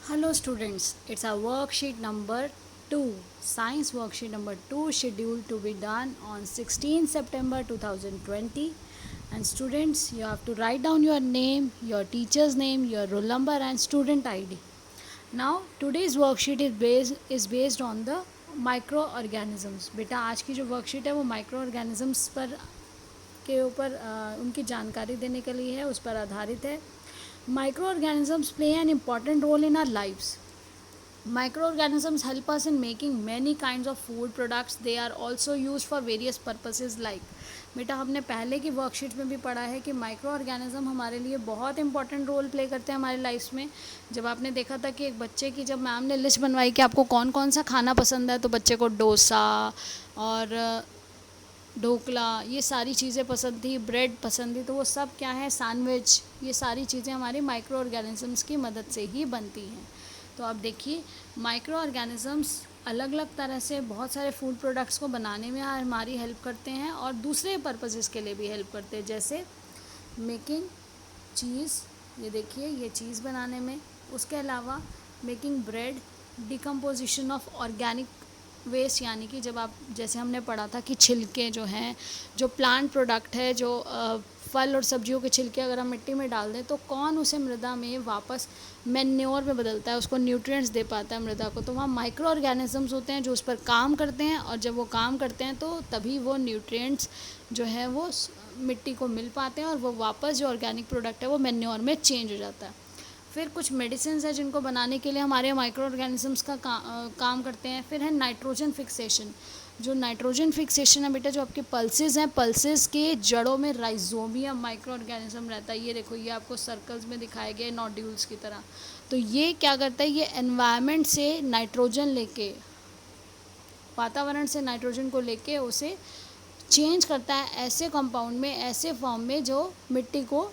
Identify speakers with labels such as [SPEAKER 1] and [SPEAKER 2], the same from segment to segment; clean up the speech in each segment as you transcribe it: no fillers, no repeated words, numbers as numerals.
[SPEAKER 1] Hello students, it's our worksheet number 2, science worksheet number 2 scheduled to be done on 16 September 2020. And students, you have to write down your name, your teacher's name, your roll number and student ID. Now today's worksheet is based on the microorganisms. बेटा आज की जो worksheet है वो microorganisms पर के ऊपर उनकी जानकारी देने के लिए है, उस पर आधारित है. Microorganisms play an important role in our lives. Microorganisms help us in making many kinds of food products. They are also used for various purposes like. बेटा हमने पहले की वर्कशीट में भी पढ़ा है कि माइक्रो ऑर्गेनिज्म हमारे लिए बहुत इंपॉर्टेंट रोल प्ले करते हैं हमारी लाइफ में. जब आपने देखा था कि एक बच्चे की जब मैम ने लिस्ट बनवाई कि आपको कौन कौन सा खाना पसंद है, तो बच्चे को डोसा और ढोकला ये सारी चीज़ें पसंद थी, ब्रेड पसंद थी, तो वो सब क्या है, सैंडविच, ये सारी चीज़ें हमारी माइक्रो ऑर्गेनिजम्स की मदद से ही बनती हैं. तो आप देखिए माइक्रो ऑर्गेनिजम्स अलग अलग तरह से बहुत सारे फूड प्रोडक्ट्स को बनाने में हमारी हेल्प करते हैं और दूसरे पर्पसेस के लिए भी हेल्प करते हैं, जैसे मेकिंग चीज़, ये देखिए ये चीज़ बनाने में. उसके अलावा making bread, decomposition of organic waste, यानी कि जब आप जैसे हमने पढ़ा था कि छिलके जो हैं, जो प्लांट प्रोडक्ट है, जो फल और सब्जियों के छिलके अगर हम मिट्टी में डाल दें तो कौन उसे मृदा में वापस मैन्योर में बदलता है, उसको न्यूट्रिएंट्स दे पाता है मृदा को. तो वहाँ माइक्रो ऑर्गेनिजम्स होते हैं जो उस पर काम करते हैं, और जब वो काम करते हैं तो तभी वो न्यूट्रिएंट्स जो है वो मिट्टी को मिल पाते हैं और वो वापस जो ऑर्गेनिक प्रोडक्ट है वो मैन्योर में चेंज हो जाता है. फिर कुछ मेडिसिन है जिनको बनाने के लिए हमारे माइक्रो ऑर्गेनिजम्स का काम करते हैं. फिर है नाइट्रोजन फिक्सेशन. जो नाइट्रोजन फिक्सेशन है बेटा, जो आपके पल्सेस हैं, पल्सेस के जड़ों में राइजोबियम माइक्रो ऑर्गेनिज्म रहता है. ये देखो, ये आपको सर्कल्स में दिखाए गए नोड्यूल्स की तरह. तो ये क्या करता है, ये एनवायरनमेंट से नाइट्रोजन लेके, वातावरण से नाइट्रोजन को लेके उसे चेंज करता है ऐसे कंपाउंड में, ऐसे फॉर्म में जो मिट्टी को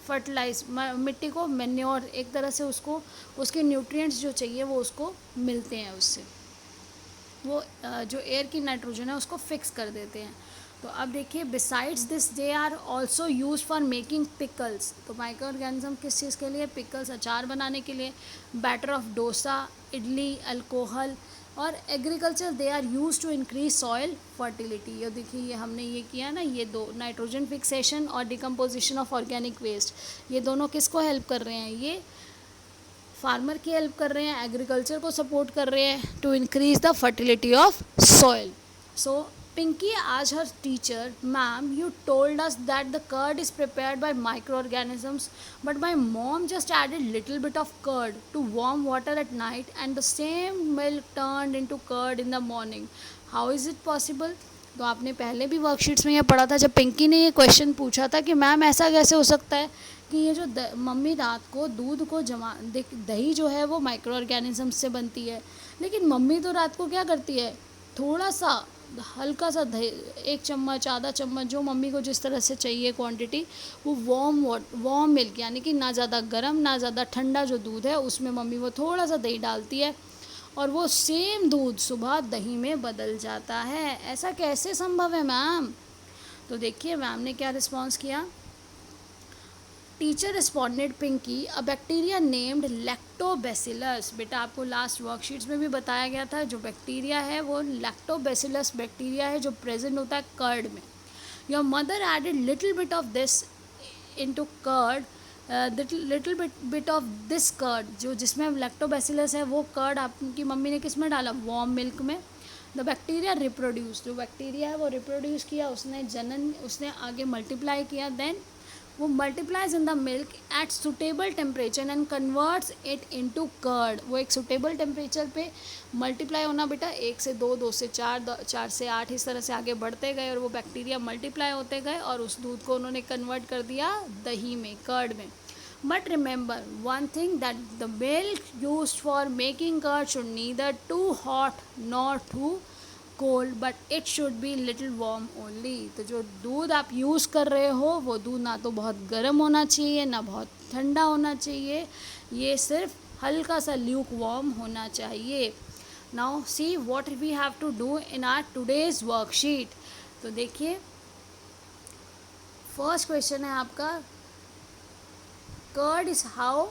[SPEAKER 1] फर्टिलाइज, मिट्टी को मैन्योर, एक तरह से उसको उसके न्यूट्रिएंट्स जो चाहिए वो उसको मिलते हैं, उससे वो जो एयर की नाइट्रोजन है उसको फिक्स कर देते हैं. तो अब देखिए besides this they are also use for making pickles. तो माइक्रो ऑर्गेनिज्म किस चीज़ के लिए, पिकल्स, अचार बनाने के लिए, batter of dosa, idli, alcohol, और agriculture they are use to increase soil fertility. ये देखिए, ये हमने ये किया ना, ये दो, नाइट्रोजन फिक्सेशन और डिकम्पोजिशन ऑफ ऑर्गेनिक वेस्ट, ये दोनों किसको हेल्प कर रहे हैं, ये फार्मर की हेल्प कर रहे हैं, एग्रीकल्चर को सपोर्ट कर रहे हैं to increase the fertility of soil. So Pinky asked her teacher, "Ma'am, you told us that the curd is prepared by microorganisms, but my mom just added little bit of curd to warm water at night and the same milk turned into curd in the morning. How is it possible?" तो आपने पहले भी worksheets में ये पढ़ा था, जब पिंकी ने ये क्वेश्चन पूछा था कि मैम ऐसा कैसे हो सकता है कि ये जो मम्मी रात को दूध को दही जो है वो माइक्रो ऑर्गेनिजम्स से बनती है, लेकिन मम्मी तो रात को क्या करती है, थोड़ा सा हल्का सा दही, 1 चम्मच, आधा चम्मच, जो मम्मी को जिस तरह से चाहिए क्वांटिटी, वो वार्म मिल्क, यानी कि ना ज़्यादा गर्म ना ज़्यादा ठंडा जो दूध है उसमें मम्मी वो थोड़ा सा दही डालती है और वो सेम दूध सुबह दही में बदल जाता है. ऐसा कैसे संभव है मैम? तो देखिए मैम ने क्या रिस्पॉन्स किया. Teacher responded, Pinky, a bacteria named lactobacillus. बेटा आपको लास्ट वर्कशीट्स में भी बताया गया था, जो बैक्टीरिया है वो लैक्टोबैसिलस बैक्टीरिया है जो प्रेजेंट होता है कर्ड में. Your mother added little bit of this into curd, little bit of this curd, जो जिसमें लैक्टोबैसिलस है वो कर्ड आपकी मम्मी ने किस में डाला, वार्म मिल्क में. द बैक्टीरिया रिप्रोड्यूस, जो बैक्टीरिया है वो रिप्रोड्यूस किया, उसने आगे मल्टीप्लाई किया. देन वो multiplies in the milk at suitable temperature and converts it into curd. वो एक सुटेबल टेम्परेचर पे मल्टीप्लाई होना बेटा, 1 से 2, 2 से 4, 4 से 8, इस तरह से आगे बढ़ते गए और वो बैक्टीरिया मल्टीप्लाई होते गए और उस दूध को उन्होंने कन्वर्ट कर दिया दही में, कर्ड में. But remember one thing, that the milk used for making curd should neither too hot nor too cold, but it should be little warm only. तो जो दूध आप यूज़ कर रहे हो वो दूध ना तो बहुत गर्म होना चाहिए ना बहुत ठंडा होना चाहिए, ये सिर्फ हल्का सा ल्यूक वार्म होना चाहिए. Now see what we have to do in our today's worksheet. तो देखिए फर्स्ट क्वेश्चन है आपका, curd is how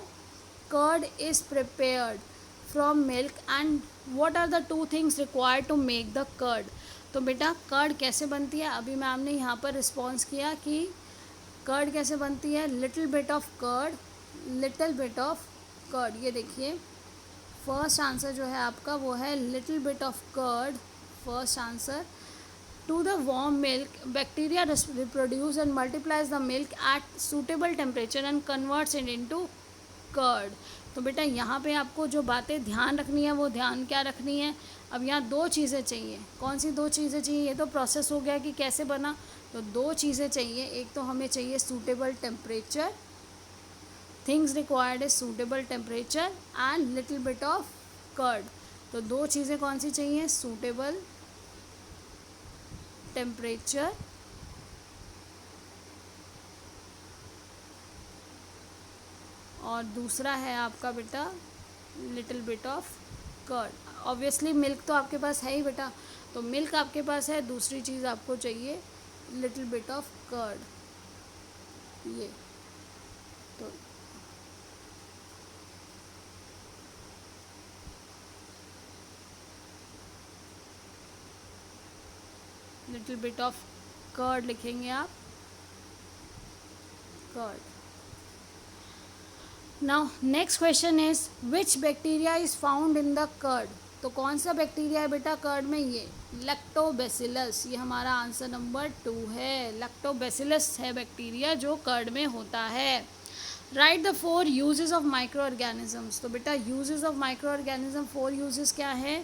[SPEAKER 1] curd is prepared from milk and what are the two things required to make the curd. तो बेटा curd कैसे बनती है, अभी मैम ने यहाँ पर रिस्पॉन्स किया कि कर्ड कैसे बनती है, little bit of curd, little bit of curd. ये देखिए फर्स्ट आंसर जो है आपका वो है little bit of curd, first answer. To the warm milk bacteria reproduce and multiplies the milk at suitable temperature and converts it into curd. तो बेटा यहाँ पे आपको जो बातें ध्यान रखनी है वो ध्यान क्या रखनी है, अब यहाँ दो चीज़ें चाहिए। कौन सी दो चीज़ें चाहिए, ये तो प्रोसेस हो गया कि कैसे बना, तो दो चीज़ें चाहिए। एक तो हमें चाहिए suitable temperature, things required is suitable temperature and little bit of curd. तो दो चीज़ें कौन सी चाहिए, सूटेबल टेम्परेचर और दूसरा है आपका बेटा little bit of curd. Obviously milk तो आपके पास है ही बेटा, तो मिल्क आपके पास है, दूसरी चीज़ आपको चाहिए लिटिल बिट ऑफ कर्ड। ये तो लिटिल बिट ऑफ कर्ड लिखेंगे आप, curd. Now next question is which bacteria is found in the curd. तो कौन सा बैक्टीरिया है बेटा कर्ड में, ये लैक्टोबैसिलस, ये हमारा आंसर नंबर 2 है। लैक्टोबैसिलस है बैक्टीरिया जो कर्ड में होता है। Right the 4 uses of micro organisms. तो बेटा uses of micro organism, 4 uses क्या है,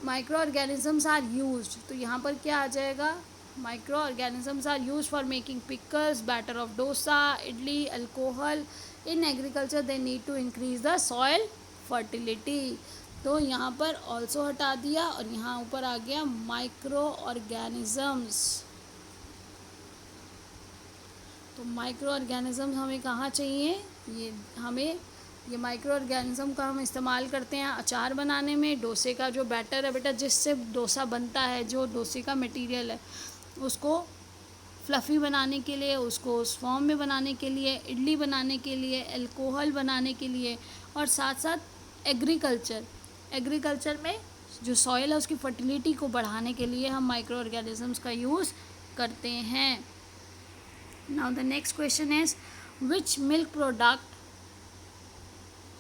[SPEAKER 1] माइक्रो ऑर्गेनिजम्स आर यूज्ड, तो यहाँ पर क्या आ जाएगा, micro organisms are use for making pickles, batter of dosa, idli, alcohol. In agriculture they need to increase the soil fertility. तो यहाँ पर ऑल्सो हटा दिया और यहाँ ऊपर आ गया माइक्रो ऑर्गेनिजम्स। तो माइक्रो ऑर्गेनिजम्स हमें कहाँ चाहिए, ये हमें ये माइक्रो ऑर्गेनिज्म का हम इस्तेमाल करते हैं अचार बनाने में, डोसे का जो बैटर है बेटा जिससे डोसा बनता है, जो डोसे का मटेरियल है उसको फ्लफ़ी बनाने के लिए, उसको उस फॉर्म में बनाने के लिए, इडली बनाने के लिए, अल्कोहल बनाने के लिए, और साथ साथ एग्रीकल्चर में जो सॉइल है उसकी फर्टिलिटी को बढ़ाने के लिए हम माइक्रो ऑर्गेनिजम्स का यूज़ करते हैं। Now the next question is which milk product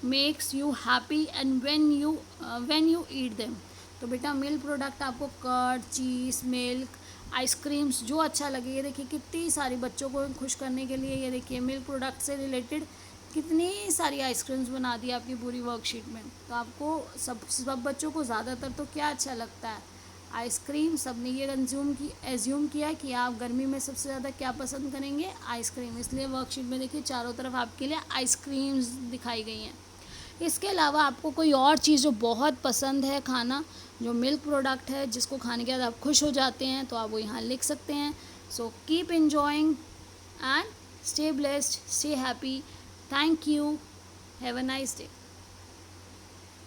[SPEAKER 1] makes you happy and when you eat them. तो बेटा मिल्क प्रोडक्ट आपको कर्ड, चीज़, मिल्क, आइसक्रीम्स जो अच्छा लगे। ये देखिए कितनी सारी बच्चों को खुश करने के लिए, ये देखिए मिल्क प्रोडक्ट से रिलेटेड कितनी सारी आइसक्रीम्स बना दी आपकी पूरी वर्कशीट में। तो आपको सब बच्चों को ज़्यादातर तो क्या अच्छा लगता है, आइसक्रीम। सब ने ये एज्यूम किया कि आप गर्मी में सबसे ज़्यादा क्या पसंद करेंगे, आइसक्रीम। इसलिए वर्कशीट में देखिए चारों तरफ आपके लिए आइसक्रीम्स दिखाई गई हैं। इसके अलावा आपको कोई और चीज़ जो बहुत पसंद है खाना, जो मिल्क प्रोडक्ट है जिसको खाने के बाद आप खुश हो जाते हैं, तो आप वो यहाँ लिख सकते हैं। So keep enjoying and stay blessed, stay happy. Thank you, have a nice day.